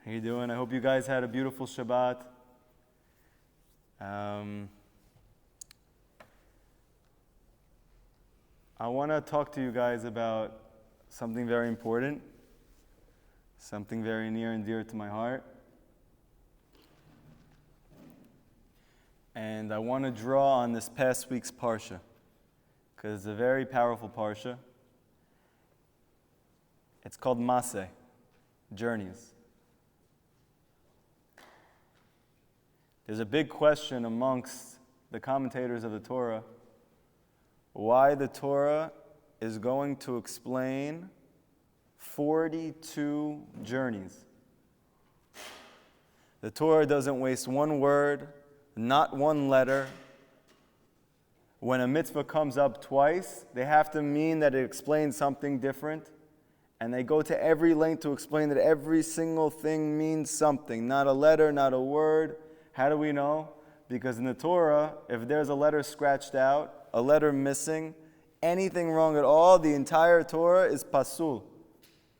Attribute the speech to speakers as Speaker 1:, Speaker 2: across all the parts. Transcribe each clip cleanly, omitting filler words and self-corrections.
Speaker 1: How you doing? I hope you guys had a beautiful Shabbat. I want to talk to you guys about something very important, something very near and dear to my heart. And I want to draw on this past week's Parsha, because it's a very powerful Parsha. It's called Maseh, Journeys. There's a big question amongst the commentators of the Torah, why the Torah is going to explain 42 journeys. The Torah doesn't waste one word, not one letter. When a mitzvah comes up twice, they have to mean that it explains something different. And they go to every length to explain that every single thing means something. Not a letter, not a word. How do we know? Because in the Torah, if there's a letter scratched out, a letter missing, anything wrong at all, the entire Torah is pasul.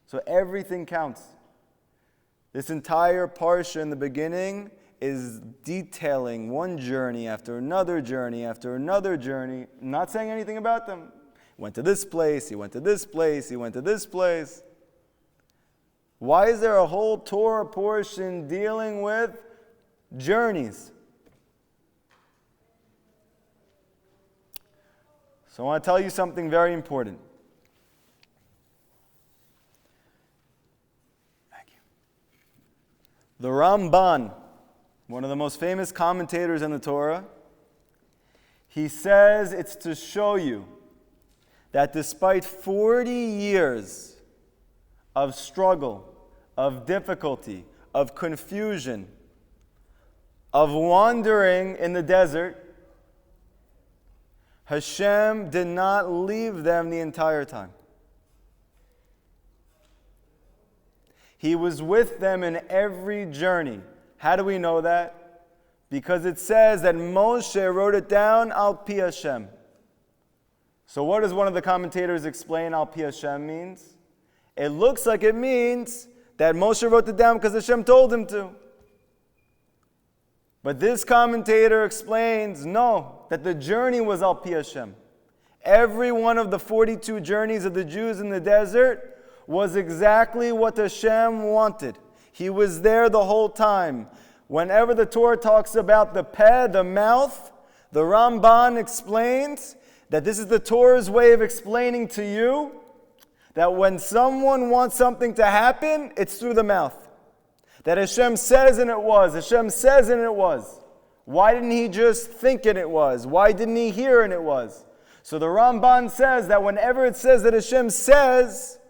Speaker 1: So everything counts. This entire parsha in the beginning is detailing one journey after another journey after another journey, not saying anything about them. Went to this place, he went to this place, he went to this place. Why is there a whole Torah portion dealing with journeys? So I want to tell you something very important. Thank you. The Ramban, one of the most famous commentators in the Torah, he says it's to show you that despite 40 years of struggle, of difficulty, of confusion, of wandering in the desert, Hashem did not leave them the entire time. He was with them in every journey. How do we know that? Because it says that Moshe wrote it down al pi Hashem. So what does one of the commentators explain al pi Hashem means? It looks like it means that Moshe wrote it down because Hashem told him to. But this commentator explains, no, that the journey was al pi Hashem. Every one of the 42 journeys of the Jews in the desert was exactly what Hashem wanted. He was there the whole time. Whenever the Torah talks about the peh, the mouth, the Ramban explains that this is the Torah's way of explaining to you that when someone wants something to happen, it's through the mouth. That Hashem says and it was. Hashem says and it was. Why didn't He just think and it was? Why didn't He hear and it was? So the Ramban says that whenever it says that Hashem says,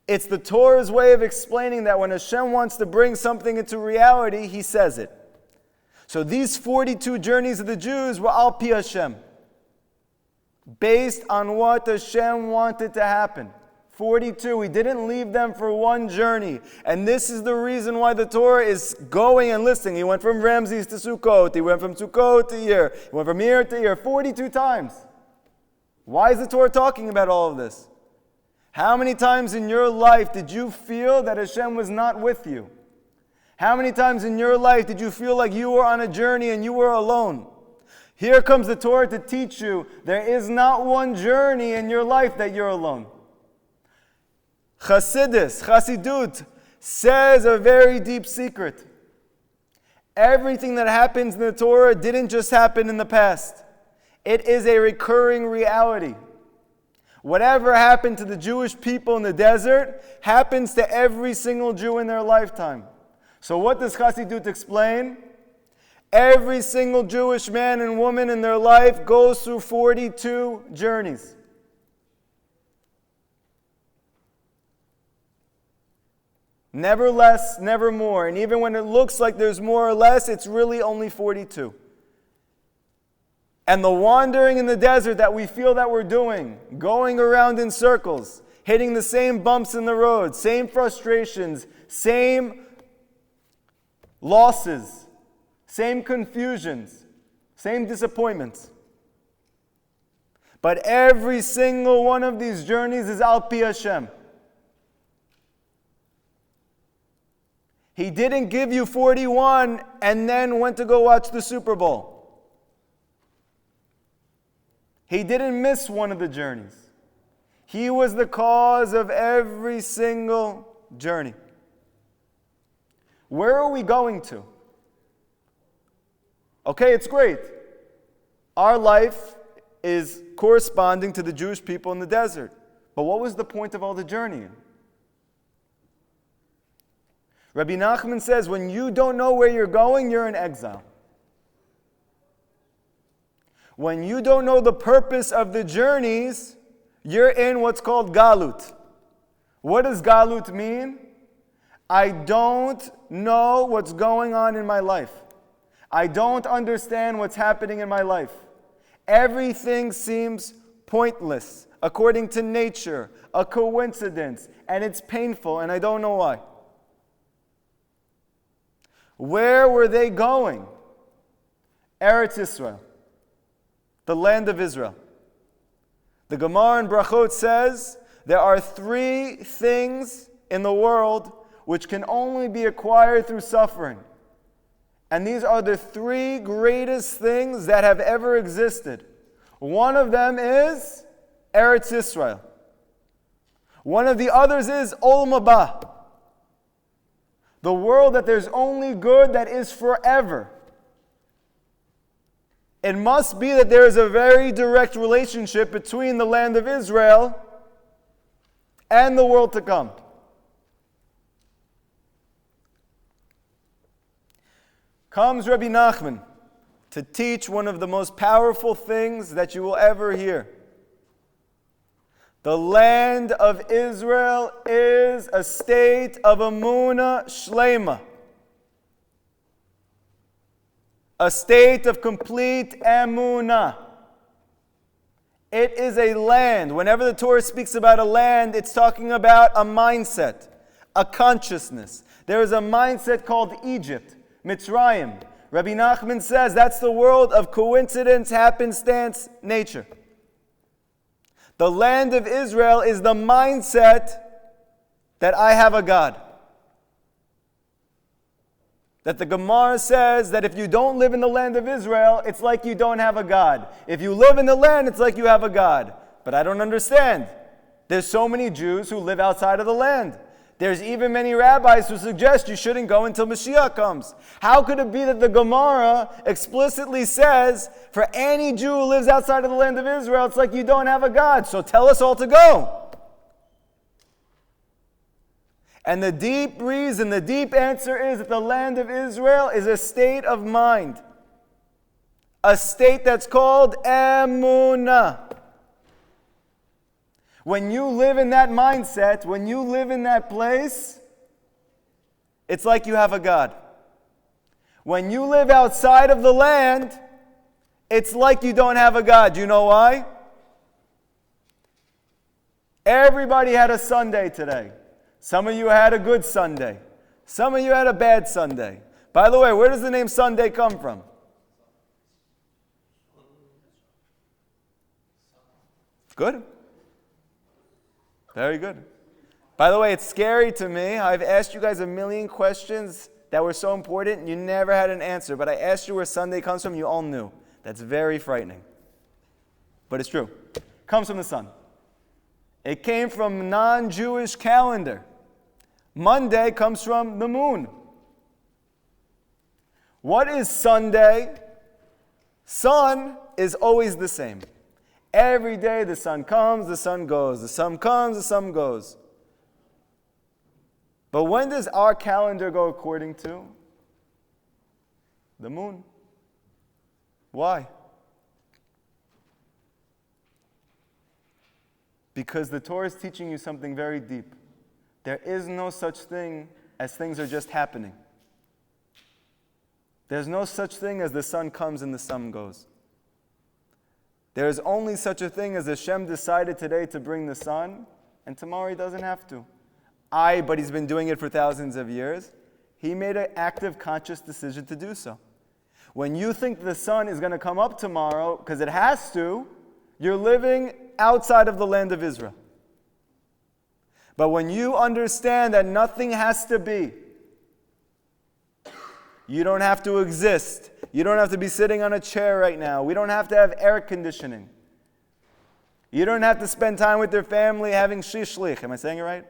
Speaker 1: it's the Torah's way of explaining that when Hashem wants to bring something into reality, He says it. So these 42 journeys of the Jews were al pi Hashem, based on what Hashem wanted to happen. 42. He didn't leave them for one journey. And this is the reason why the Torah is going and listening. He went from Ramses to Sukkot. He went from Sukkot to here. He went from here to here 42 times. Why is the Torah talking about all of this? How many times in your life did you feel that Hashem was not with you? How many times in your life did you feel like you were on a journey and you were alone? Here comes the Torah to teach you there is not one journey in your life that you're alone. Chassidut, says a very deep secret. Everything that happens in the Torah didn't just happen in the past. It is a recurring reality. Whatever happened to the Jewish people in the desert happens to every single Jew in their lifetime. So what does Chassidut explain? Every single Jewish man and woman in their life goes through 42 journeys. Never less, never more. And even when it looks like there's more or less, it's really only 42. And the wandering in the desert that we feel that we're doing, going around in circles, hitting the same bumps in the road, same frustrations, same losses, same confusions, same disappointments. But every single one of these journeys is al pi Hashem. He didn't give you 41 and then went to go watch the Super Bowl. He didn't miss one of the journeys. He was the cause of every single journey. Where are we going to? Okay, it's great. Our life is corresponding to the Jewish people in the desert. But what was the point of all the journeying? Rabbi Nachman says, when you don't know where you're going, you're in exile. When you don't know the purpose of the journeys, you're in what's called galut. What does galut mean? I don't know what's going on in my life. I don't understand what's happening in my life. Everything seems pointless, according to nature, a coincidence, and it's painful, and I don't know why. Where were they going? Eretz Yisrael, the land of Israel. The Gemara in Brachot says there are 3 things in the world which can only be acquired through suffering. And these are the 3 greatest things that have ever existed. One of them is Eretz Yisrael. One of the others is Olam Haba. The world that there's only good that is forever. It must be that there is a very direct relationship between the land of Israel and the world to come. Comes Rabbi Nachman to teach one of the most powerful things that you will ever hear. The land of Israel is a state of Umuna Shlema. A state of complete Emunah. It is a land. Whenever the Torah speaks about a land, it's talking about a mindset, a consciousness. There is a mindset called Egypt, Mitzrayim. Rabbi Nachman says that's the world of coincidence, happenstance, nature. The land of Israel is the mindset that I have a God. That the Gemara says that if you don't live in the land of Israel, it's like you don't have a God. If you live in the land, it's like you have a God. But I don't understand. There's so many Jews who live outside of the land. There's even many rabbis who suggest you shouldn't go until Mashiach comes. How could it be that the Gemara explicitly says, for any Jew who lives outside of the land of Israel, it's like you don't have a God, so tell us all to go? And the deep reason, the deep answer is that the land of Israel is a state of mind. A state that's called Emunah. When you live in that mindset, when you live in that place, it's like you have a God. When you live outside of the land, it's like you don't have a God. Do you know why? Everybody had a Sunday today. Some of you had a good Sunday. Some of you had a bad Sunday. By the way, where does the name Sunday come from? Good. Very good. By the way, it's scary to me. I've asked you guys a million questions that were so important, and you never had an answer. But I asked you where Sunday comes from, you all knew. That's very frightening. But it's true. It comes from the sun. It came from non-Jewish calendar. Monday comes from the moon. What is Sunday? Sun is always the same. Every day the sun comes, the sun goes. The sun comes, the sun goes. But when does our calendar go according to? The moon. Why? Because the Torah is teaching you something very deep. There is no such thing as things are just happening. There's no such thing as the sun comes and the sun goes. There is only such a thing as Hashem decided today to bring the sun, and tomorrow He doesn't have to. But He's been doing it for thousands of years. He made an active, conscious decision to do so. When you think the sun is going to come up tomorrow, because it has to, you're living outside of the land of Israel. But when you understand that nothing has to be, You don't have to exist. You don't have to be sitting on a chair right now. We don't have to have air conditioning. You don't have to spend time with your family having shishlich. Am I saying it right?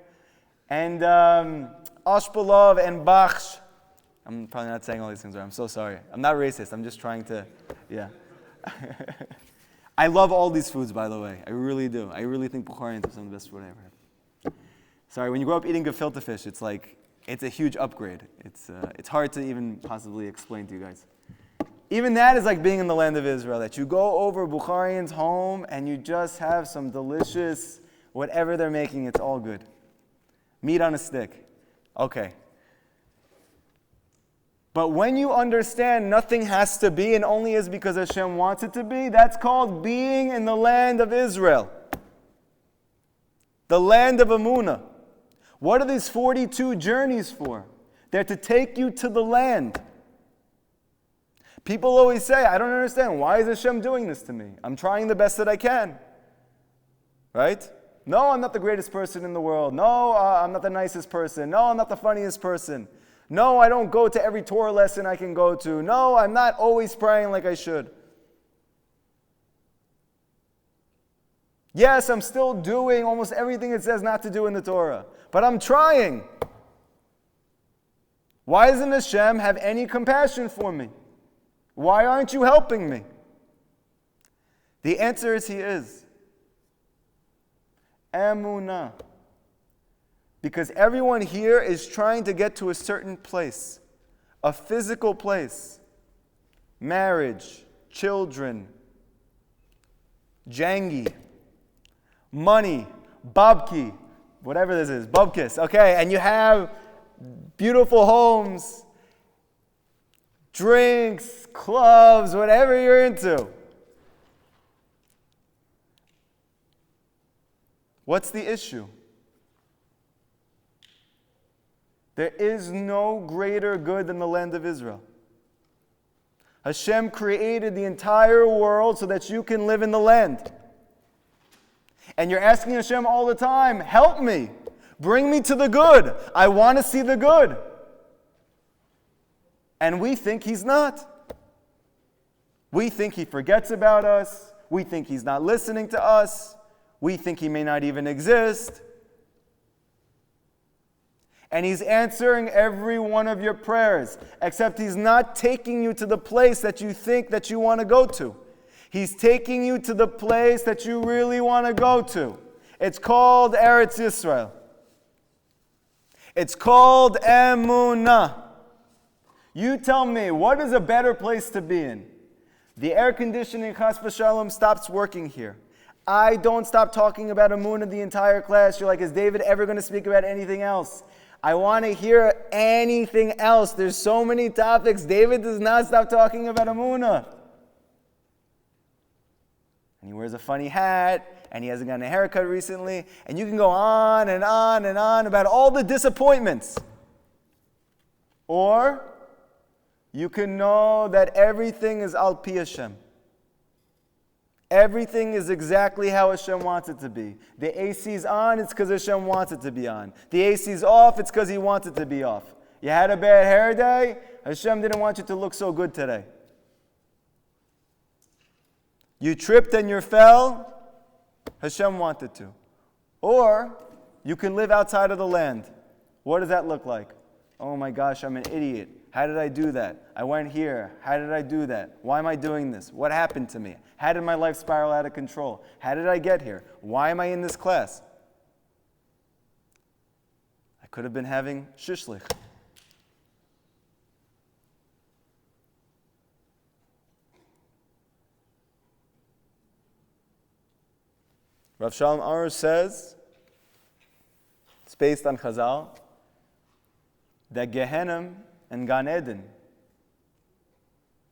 Speaker 1: And ashpalov and bachsh. I'm probably not saying all these things right. I'm so sorry. I'm not racist. I'm just trying to, yeah. I love all these foods, by the way. I really do. I really think Bukharians are some of the best food I ever had. Sorry, when you grow up eating gefilte fish, it's a huge upgrade. It's hard to even possibly explain to you guys. Even that is like being in the land of Israel, that you go over Bukharian's home and you just have some delicious, whatever they're making, it's all good. Meat on a stick. Okay. But when you understand nothing has to be and only is because Hashem wants it to be, that's called being in the land of Israel. The land of Emunah. What are these 42 journeys for? They're to take you to the land. People always say, I don't understand, why is Hashem doing this to me? I'm trying the best that I can. Right? No, I'm not the greatest person in the world. No, I'm not the nicest person. No, I'm not the funniest person. No, I don't go to every Torah lesson I can go to. No, I'm not always praying like I should. Yes, I'm still doing almost everything it says not to do in the Torah. But I'm trying. Why doesn't Hashem have any compassion for me? Why aren't you helping me? The answer is He is. Emunah. Because everyone here is trying to get to a certain place, a physical place. Marriage, children, jangi, money, babki, whatever this is, bubkis, okay? And you have beautiful homes, drinks, clubs, whatever you're into. What's the issue? There is no greater good than the land of Israel. Hashem created the entire world so that you can live in the land. And you're asking Hashem all the time, help me, bring me to the good. I want to see the good. And we think He's not. We think He forgets about us. We think He's not listening to us. We think He may not even exist. And He's answering every one of your prayers, except He's not taking you to the place that you think that you want to go to. He's taking you to the place that you really want to go to. It's called Eretz Yisrael. It's called Emunah. You tell me, what is a better place to be in? The air conditioning, chas v'shalom, stops working here. I don't stop talking about Umuna the entire class. You're like, is David ever going to speak about anything else? I want to hear anything else. There's so many topics. David does not stop talking about Umuna. And he wears a funny hat, and he hasn't gotten a haircut recently, and you can go on and on and on about all the disappointments. Or you can know that everything is al pi Hashem. Everything is exactly how Hashem wants it to be. The AC's on, it's because Hashem wants it to be on. The AC's off, it's because He wants it to be off. You had a bad hair day, Hashem didn't want you to look so good today. You tripped and you fell, Hashem wanted to. Or you can live outside of the land. What does that look like? Oh my gosh, I'm an idiot. How did I do that? I went here. How did I do that? Why am I doing this? What happened to me? How did my life spiral out of control? How did I get here? Why am I in this class? I could have been having shishlich. Rav Shalom Arush says, it's based on Chazal, that Gehenam and Ganeden,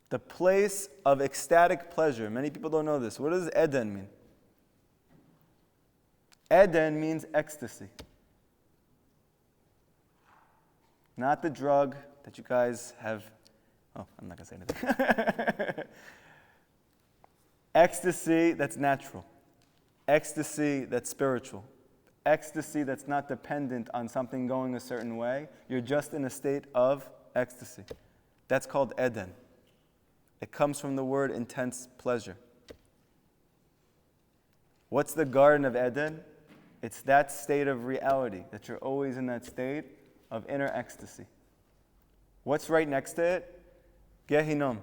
Speaker 1: the place of ecstatic pleasure. Many people don't know this. What does Eden mean? Eden means ecstasy. Not the drug that you guys have. Oh, I'm not going to say anything. Ecstasy that's natural. Ecstasy that's spiritual. Ecstasy that's not dependent on something going a certain way. You're just in a state of ecstasy. That's called Eden. It comes from the word intense pleasure. What's the Garden of Eden? It's that state of reality, that you're always in that state of inner ecstasy. What's right next to it? Gehenam.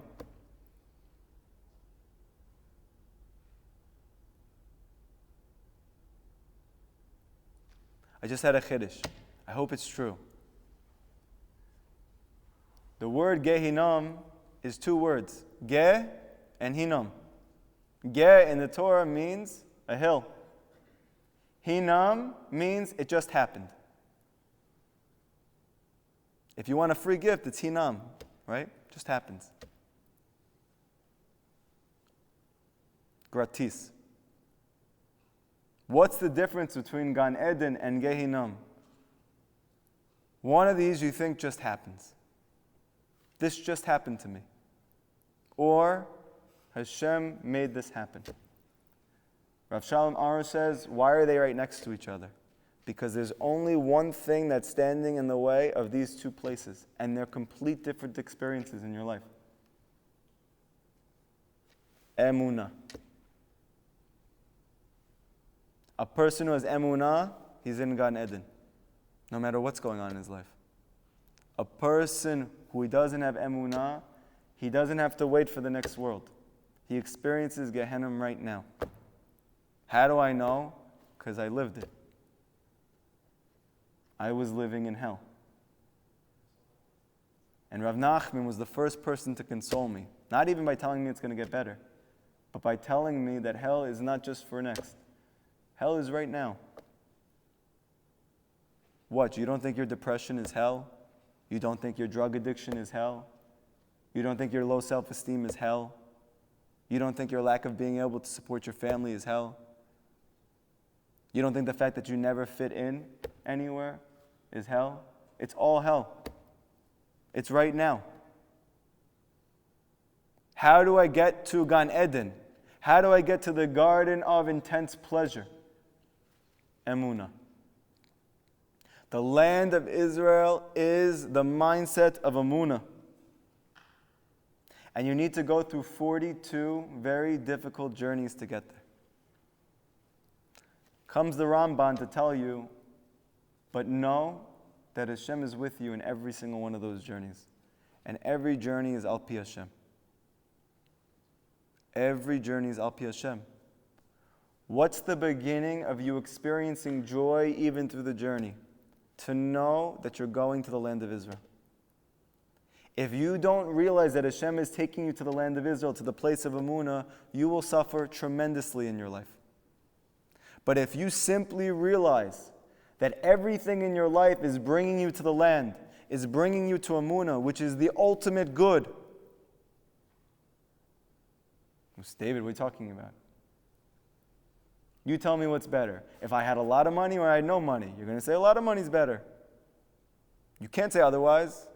Speaker 1: I just had a chiddush. I hope it's true. The word Gehenam is two words, Ge and Hinam. Ge in the Torah means a hill. Hinam means it just happened. If you want a free gift, it's Hinam, right? Just happens. Gratis. What's the difference between Gan Eden and Gehenam? One of these you think just happens. This just happened to me. Or Hashem made this happen. Rav Shalom Arush says, why are they right next to each other? Because there's only one thing that's standing in the way of these two places, and they're complete different experiences in your life. Emunah. A person who has Emunah, he's in Gan Eden, no matter what's going on in his life. A person who doesn't have Emunah, he doesn't have to wait for the next world. He experiences Gehenam right now. How do I know? Because I lived it. I was living in hell. And Rav Nachman was the first person to console me, not even by telling me it's going to get better, but by telling me that hell is not just for next. Hell is right now. What, you don't think your depression is hell? You don't think your drug addiction is hell? You don't think your low self-esteem is hell? You don't think your lack of being able to support your family is hell? You don't think the fact that you never fit in anywhere is hell? It's all hell. It's right now. How do I get to Gan Eden? How do I get to the garden of intense pleasure? Emunah. The land of Israel is the mindset of Umuna. And you need to go through 42 very difficult journeys to get there. Comes the Ramban to tell you, but know that Hashem is with you in every single one of those journeys. And every journey is Al Pi Hashem. Every journey is Al Pi Hashem. What's the beginning of you experiencing joy even through the journey? To know that you're going to the land of Israel. If you don't realize that Hashem is taking you to the land of Israel, to the place of Emunah, you will suffer tremendously in your life. But if you simply realize that everything in your life is bringing you to the land, is bringing you to Emunah, which is the ultimate good. David, what are you talking about? You tell me what's better. If I had a lot of money or I had no money, you're going to say a lot of money is better. You can't say otherwise.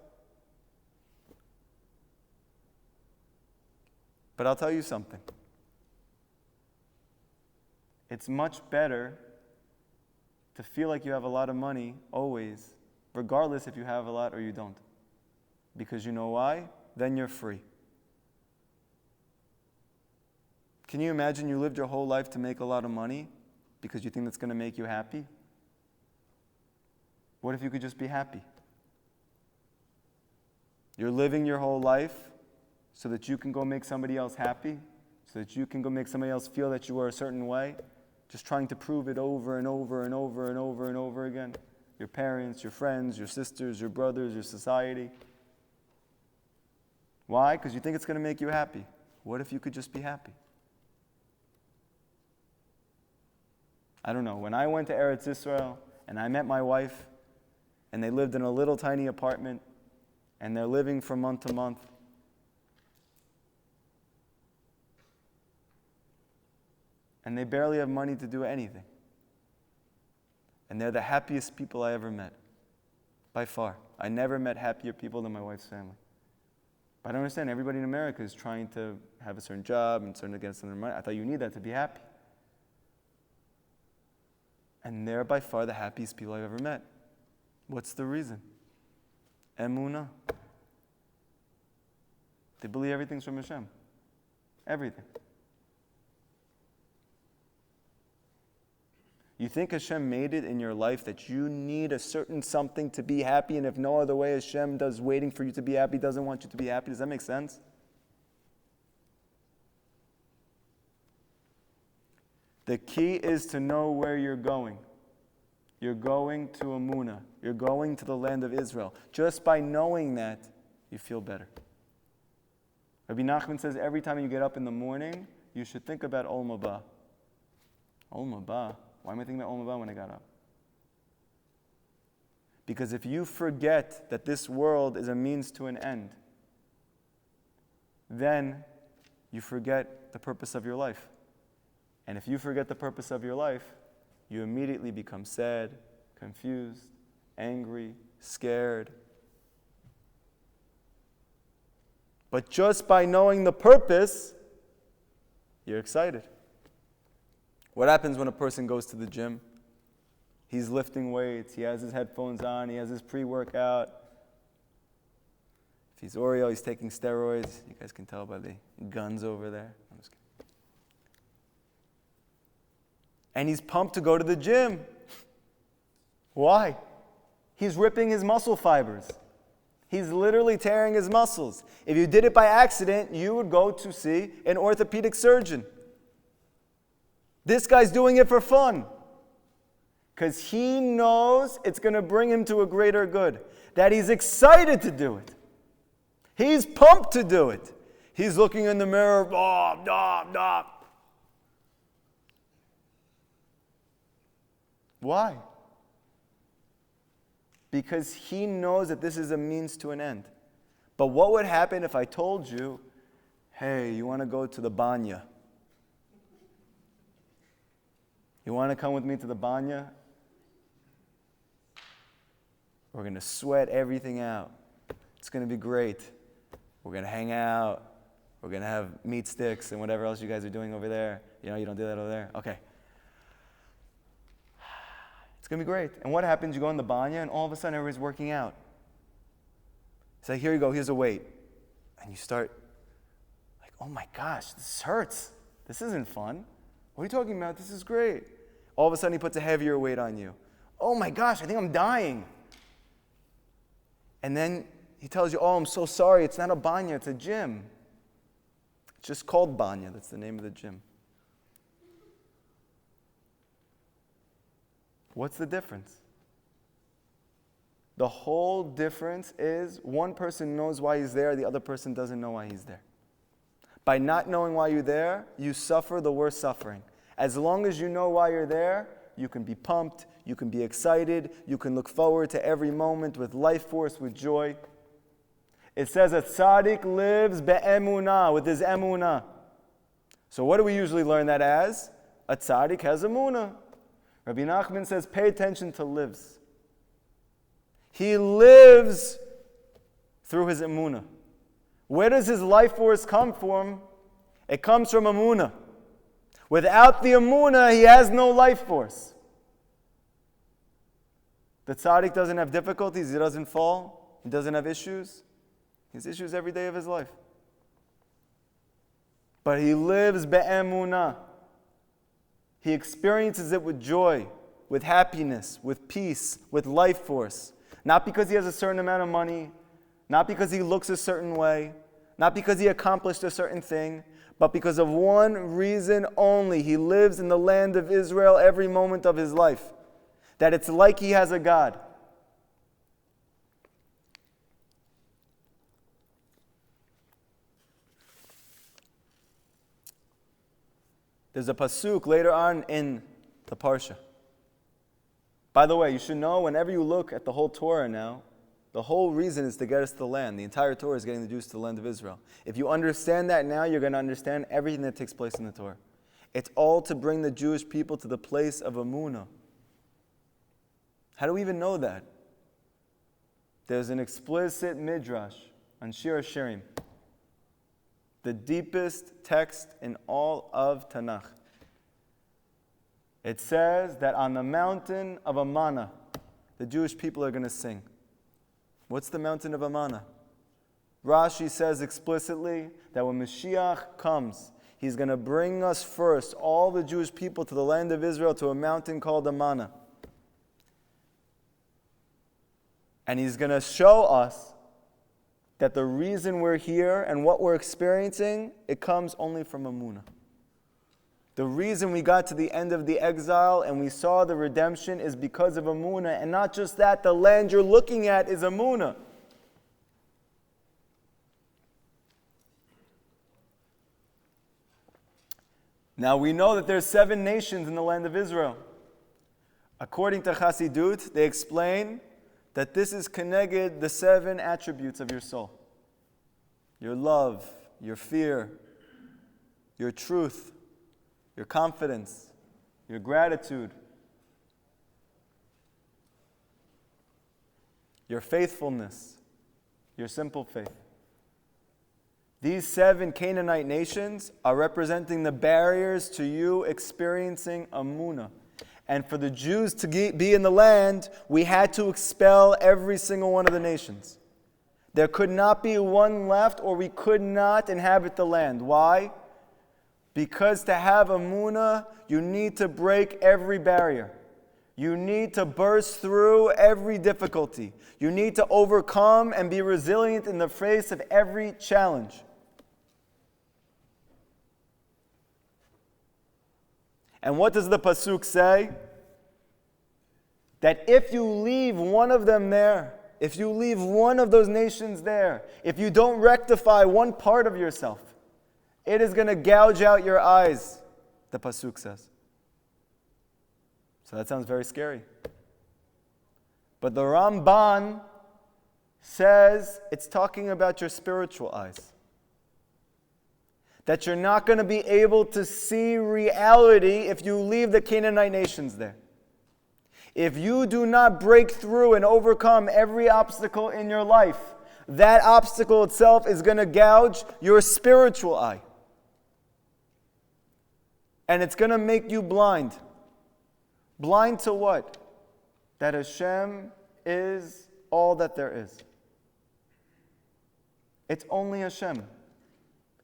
Speaker 1: But I'll tell you something. It's much better to feel like you have a lot of money always, regardless if you have a lot or you don't. Because you know why? Then you're free. Can you imagine you lived your whole life to make a lot of money because you think that's going to make you happy? What if you could just be happy? You're living your whole life so that you can go make somebody else happy, so that you can go make somebody else feel that you are a certain way, just trying to prove it over and over and over and over and over again. Your parents, your friends, your sisters, your brothers, your society. Why? Because you think it's going to make you happy. What if you could just be happy? I don't know. When I went to Eretz Yisrael and I met my wife and they lived in a little tiny apartment and they're living from month to month, and they barely have money to do anything. And they're the happiest people I ever met, by far. I never met happier people than my wife's family. But I don't understand, everybody in America is trying to have a certain job and starting to get some money. I thought you need that to be happy. And they're by far the happiest people I've ever met. What's the reason? Emunah. They believe everything's from Hashem. Everything. You think Hashem made it in your life that you need a certain something to be happy, and if no other way Hashem does waiting for you to be happy, doesn't want you to be happy? Does that make sense? The key is to know where you're going. You're going to Umuna. You're going to the land of Israel. Just by knowing that, you feel better. Rabbi Nachman says every time you get up in the morning, you should think about Olam Haba. Olam Haba? Why am I thinking about Olam Haba when I got up? Because if you forget that this world is a means to an end, then you forget the purpose of your life. And if you forget the purpose of your life, you immediately become sad, confused, angry, scared. But just by knowing the purpose, you're excited. What happens when a person goes to the gym? He's lifting weights, he has his headphones on, he has his pre-workout. If he's Oreo, he's taking steroids. You guys can tell by the guns over there. I'm just kidding. And he's pumped to go to the gym. Why? He's ripping his muscle fibers. He's literally tearing his muscles. If you did it by accident, you would go to see an orthopedic surgeon. This guy's doing it for fun. Because he knows it's going to bring him to a greater good. That he's excited to do it. He's pumped to do it. He's looking in the mirror. Why? Because he knows that this is a means to an end. But what would happen if I told you, hey, you want to go to the banya? You want to come with me to the banya? We're going to sweat everything out. It's going to be great. We're going to hang out. We're going to have meat sticks and whatever else you guys are doing over there. You know, you don't do that over there? Okay. It's going to be great. And what happens? You go in the banya and all of a sudden everybody's working out. It's like, here you go, here's a weight. And you start like, oh my gosh, this hurts. This isn't fun. What are you talking about? This is great. All of a sudden he puts a heavier weight on you. Oh my gosh, I think I'm dying. And then he tells you, oh, I'm so sorry, it's not a banya, it's a gym. It's just called banya, that's the name of the gym. What's the difference? The whole difference is one person knows why he's there, the other person doesn't know why he's there. By not knowing why you're there, you suffer the worst suffering. As long as you know why you're there, you can be pumped, you can be excited, you can look forward to every moment with life force, with joy. It says a tzaddik lives be'emunah, with his emunah. So what do we usually learn that as? A tzaddik has emunah. Rabbi Nachman says, pay attention to lives. He lives through his emunah. Where does his life force come from? It comes from emunah. Without the emunah, he has no life force. The tzaddik doesn't have difficulties, he doesn't fall, he doesn't have issues. He has issues every day of his life. But he lives be'emunah. He experiences it with joy, with happiness, with peace, with life force. Not because he has a certain amount of money, not because he looks a certain way, not because he accomplished a certain thing, but because of one reason only. He lives in the land of Israel every moment of his life. That it's like he has a God. There's a pasuk later on in the Parsha. By the way, you should know whenever you look at the whole Torah now, the whole reason is to get us to the land. The entire Torah is getting the Jews to the land of Israel. If you understand that now, you're going to understand everything that takes place in the Torah. It's all to bring the Jewish people to the place of Umuna. How do we even know that? There's an explicit midrash on Shir HaShirim. The deepest text in all of Tanakh. It says that on the mountain of Umuna, the Jewish people are going to sing. What's the mountain of Umuna? Rashi says explicitly that when Mashiach comes, he's going to bring us first, all the Jewish people, to the land of Israel, to a mountain called Umuna. And he's going to show us that the reason we're here and what we're experiencing, it comes only from Emunah. The reason we got to the end of the exile and we saw the redemption is because of Emunah. And not just that, the land you're looking at is Emunah. Now we know that there's 7 nations in the land of Israel. According to Chassidut, they explain that this is keneged the 7 attributes of your soul. Your love, your fear, your truth, your confidence, your gratitude, your faithfulness, your simple faith. These 7 Canaanite nations are representing the barriers to you experiencing Umuna. And for the Jews to be in the land, we had to expel every single one of the nations. There could not be one left, or we could not inhabit the land. Why? Because to have Emunah, you need to break every barrier. You need to burst through every difficulty. You need to overcome and be resilient in the face of every challenge. And what does the Pasuk say? That if you leave one of them there, if you leave one of those nations there, if you don't rectify one part of yourself, it is going to gouge out your eyes, the Pasuk says. So that sounds very scary. But the Ramban says it's talking about your spiritual eyes. That you're not going to be able to see reality if you leave the Canaanite nations there. If you do not break through and overcome every obstacle in your life, that obstacle itself is going to gouge your spiritual eye. And it's going to make you blind. Blind to what? That Hashem is all that there is. It's only Hashem.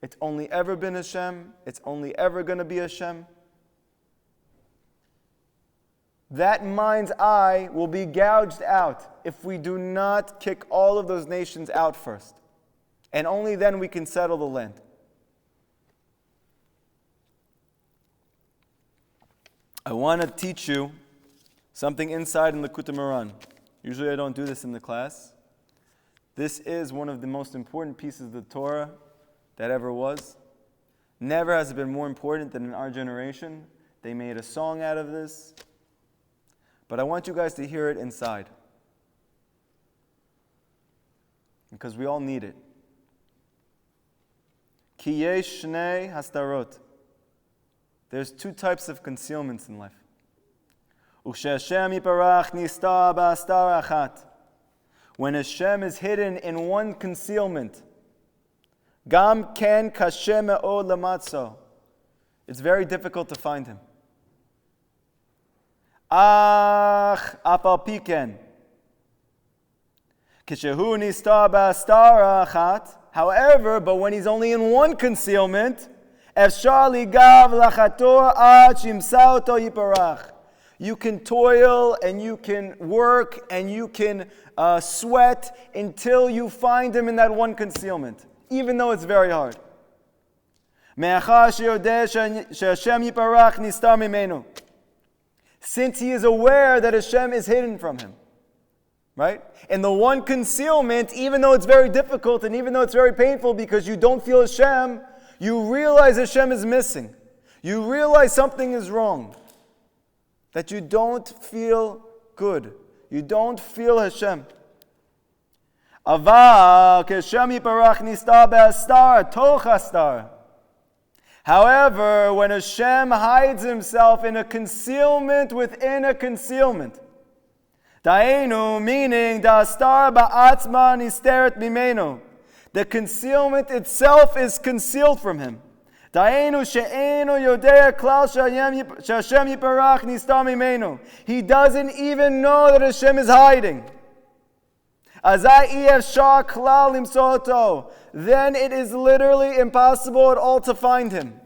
Speaker 1: It's only ever been Hashem. It's only ever going to be Hashem. That mind's eye will be gouged out if we do not kick all of those nations out first. And only then we can settle the land. I want to teach you something inside in the Likutei Moharan. Usually I don't do this in the class. This is one of the most important pieces of the Torah that ever was. Never has it been more important than in our generation. They made a song out of this. But I want you guys to hear it inside. Because we all need it. Ki yesh shnei hastarot. There's 2 types of concealments in life. U'shehashem yiparach nista ba'astar achat. When Hashem is hidden in one concealment, gam ken kashem me'od lamatzo. It's very difficult to find Him. Ach apal piken. Kishehu nista ba'astar achat. However, but when He's only in one concealment, efshar ligav lachator ad shimsa oto yiparach. You can toil and you can work and you can sweat until you find Him in that one concealment, even though it's very hard. Since he is aware that Hashem is hidden from him. Right? In the one concealment, even though it's very difficult and even though it's very painful because you don't feel Hashem, you realize Hashem is missing. You realize something is wrong. That you don't feel good. You don't feel Hashem. However, when Hashem hides Himself in a concealment within a concealment, Daenu, meaning Da'astar ba'atzma nisteret mimenu, the concealment itself is concealed from Him. Daenu she'enu yodea klal she'Hashem yiparach nistar mimenu. He doesn't even know that Hashem is hiding. Then it is literally impossible at all to find him.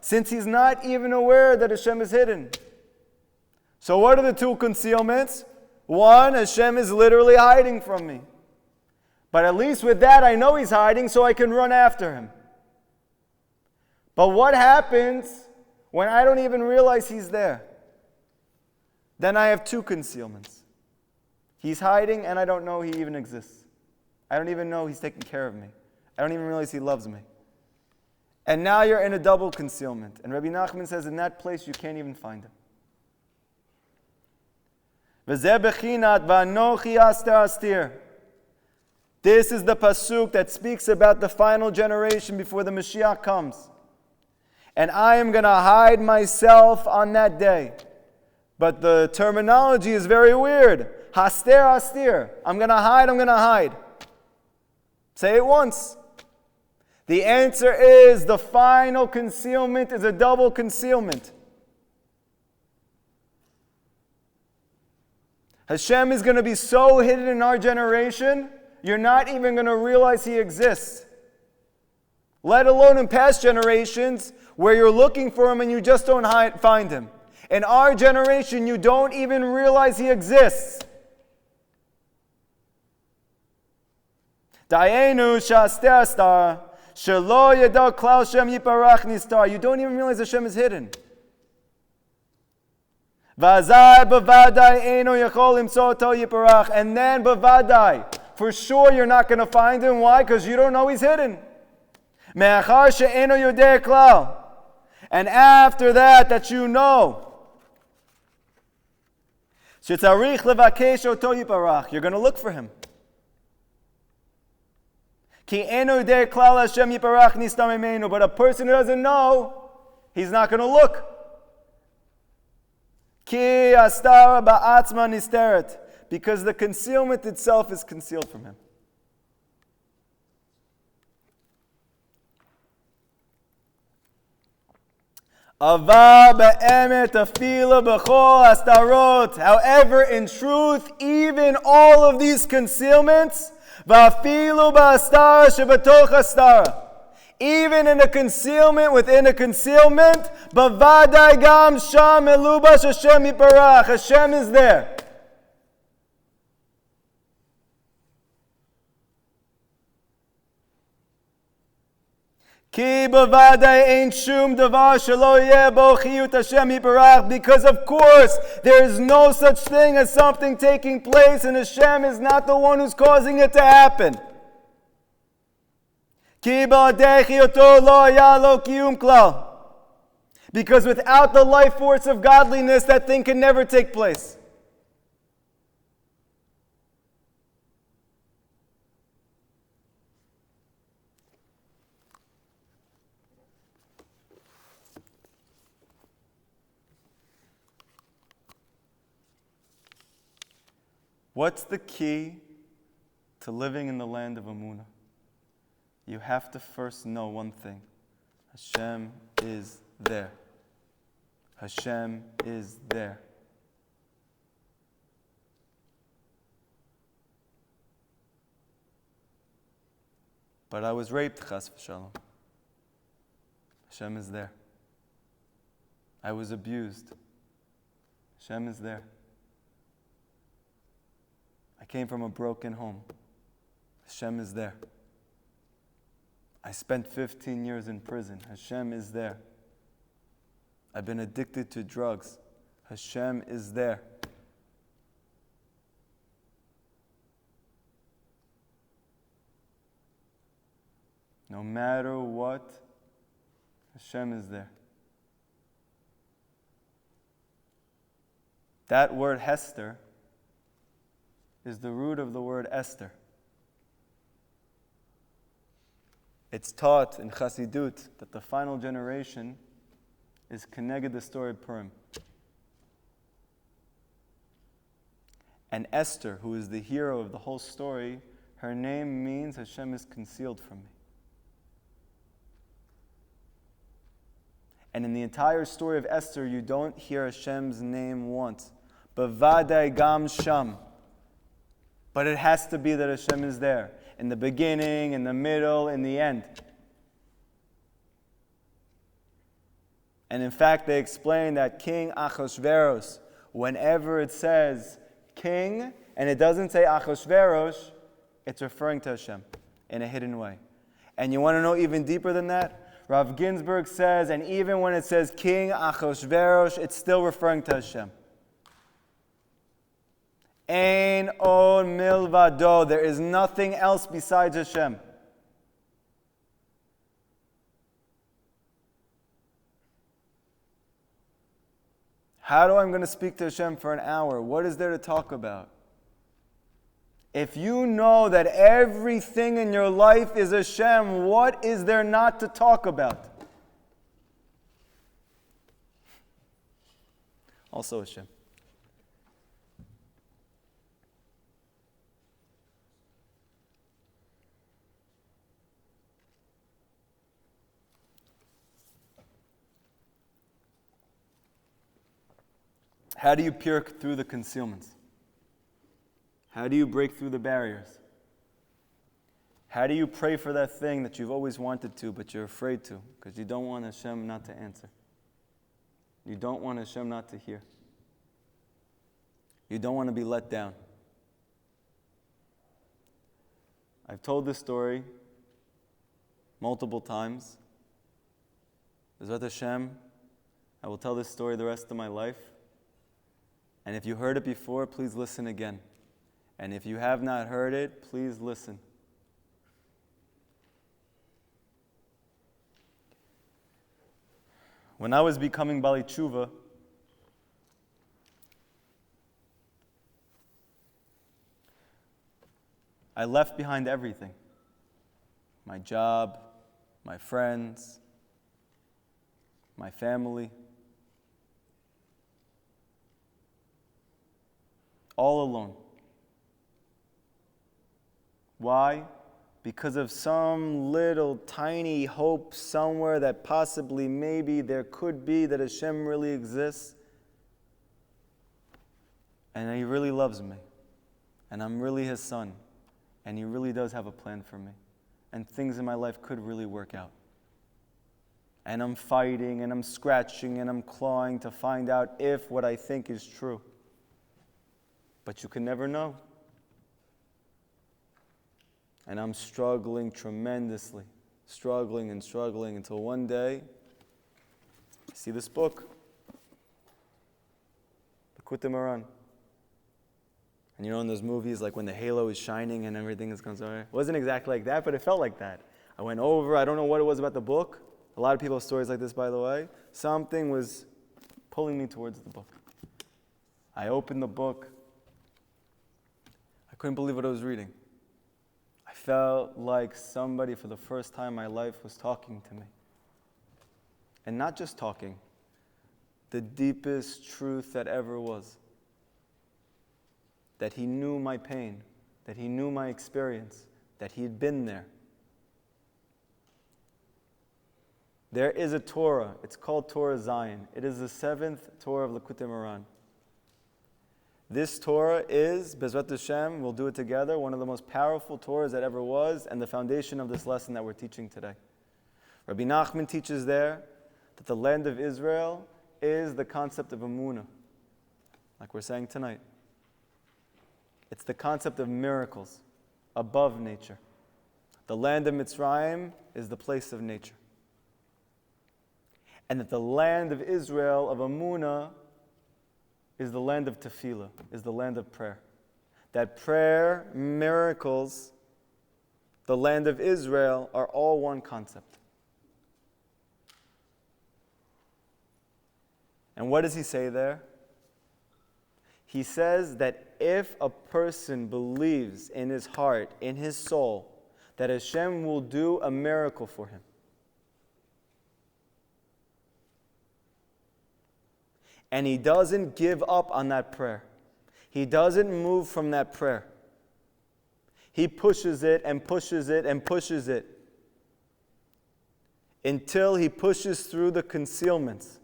Speaker 1: Since he's not even aware that Hashem is hidden. So what are the two concealments? One, Hashem is literally hiding from me. But at least with that, I know he's hiding, so I can run after him. But what happens when I don't even realize he's there? Then I have two concealments. He's hiding, and I don't know he even exists. I don't even know he's taking care of me. I don't even realize he loves me. And now you're in a double concealment. And Rabbi Nachman says in that place you can't even find him. This is the pasuk that speaks about the final generation before the Mashiach comes. And I am going to hide myself on that day. But the terminology is very weird. Haster, hastir. I'm going to hide, I'm going to hide. Say it once. The answer is the final concealment is a double concealment. Hashem is going to be so hidden in our generation, you're not even going to realize he exists. Let alone in past generations where you're looking for him and you just don't find him. In our generation, you don't even realize he exists. Dayenu shaster star. You don't even realize Hashem is hidden. And then, bavadai, for sure you're not going to find him. Why? Because you don't know he's hidden. And after that you know, you're going to look for him. But a person who doesn't know, he's not going to look. Because the concealment itself is concealed from him. However, in truth, even all of these concealments, even in a concealment within a concealment, Hashem is there. Because of course there is no such thing as something taking place and Hashem is not the one who's causing it to happen. Because without the life force of godliness, that thing can never take place. What's the key to living in the land of Umuna? You have to first know one thing. Hashem is there. Hashem is there. But I was raped, chas v'shalom. Hashem is there. I was abused. Hashem is there. I came from a broken home. Hashem is there. I spent 15 years in prison. Hashem is there. I've been addicted to drugs. Hashem is there. No matter what, Hashem is there. That word Hester is the root of the word Esther. It's taught in Chassidut that the final generation is Keneged the story of Purim. And Esther, who is the hero of the whole story, her name means Hashem is concealed from me. And in the entire story of Esther, you don't hear Hashem's name once. Bevadai gam sham. But it has to be that Hashem is there. In the beginning, in the middle, in the end. And in fact, they explain that King Achashverosh, whenever it says king, and it doesn't say Achashverosh, it's referring to Hashem in a hidden way. And you want to know even deeper than that? Rav Ginsburg says, and even when it says King Achashverosh, it's still referring to Hashem. Ein od milvado. There is nothing else besides Hashem. How do I'm going to speak to Hashem for an hour? What is there to talk about? If you know that everything in your life is Hashem, what is there not to talk about? Also Hashem. How do you peer through the concealments? How do you break through the barriers? How do you pray for that thing that you've always wanted to, but you're afraid to, because you don't want Hashem not to answer? You don't want Hashem not to hear. You don't want to be let down. I've told this story multiple times. Bezrat Hashem, I will tell this story the rest of my life. And if you heard it before, please listen again. And if you have not heard it, please listen. When I was becoming Bali Tshuva, I left behind everything. My job, my friends, my family. All alone. Why? Because of some little tiny hope somewhere that possibly maybe there could be that Hashem really exists. And He really loves me. And I'm really His son. And He really does have a plan for me. And things in my life could really work out. And I'm fighting and I'm scratching and I'm clawing to find out if what I think is true. But you can never know. And I'm struggling tremendously, struggling until one day, I see this book, Likutei Moharan. And you know in those movies, like when the halo is shining and everything is going on, it wasn't exactly like that, but it felt like that. I went over, I don't know what it was about the book. A lot of people have stories like this, by the way. Something was pulling me towards the book. I opened the book. I couldn't believe what I was reading. I felt like somebody for the first time in my life was talking to me. And not just talking, the deepest truth that ever was. That He knew my pain, that He knew my experience, that He'd been there. There is a Torah, it's called Torah Zion. It is the 7th Torah of Likutei Moharan. This Torah is, Bezrat Hashem, we'll do it together, one of the most powerful Torahs that ever was, and the foundation of this lesson that we're teaching today. Rabbi Nachman teaches there that the land of Israel is the concept of Umuna, like we're saying tonight. It's the concept of miracles, above nature. The land of Mitzrayim is the place of nature. And that the land of Israel, of Umuna, is the land of tefillah, is the land of prayer. That prayer, miracles, the land of Israel are all one concept. And what does he say there? He says that if a person believes in his heart, in his soul, that Hashem will do a miracle for him, and he doesn't give up on that prayer, he doesn't move from that prayer, he pushes it and pushes it and pushes it. until he pushes through the concealments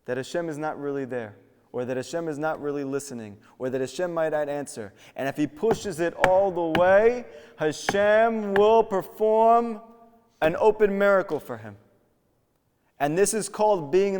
Speaker 1: that Hashem is not really there, or that Hashem is not really listening, or that Hashem might not answer. And if he pushes it all the way, Hashem will perform an open miracle for him. And this is called being in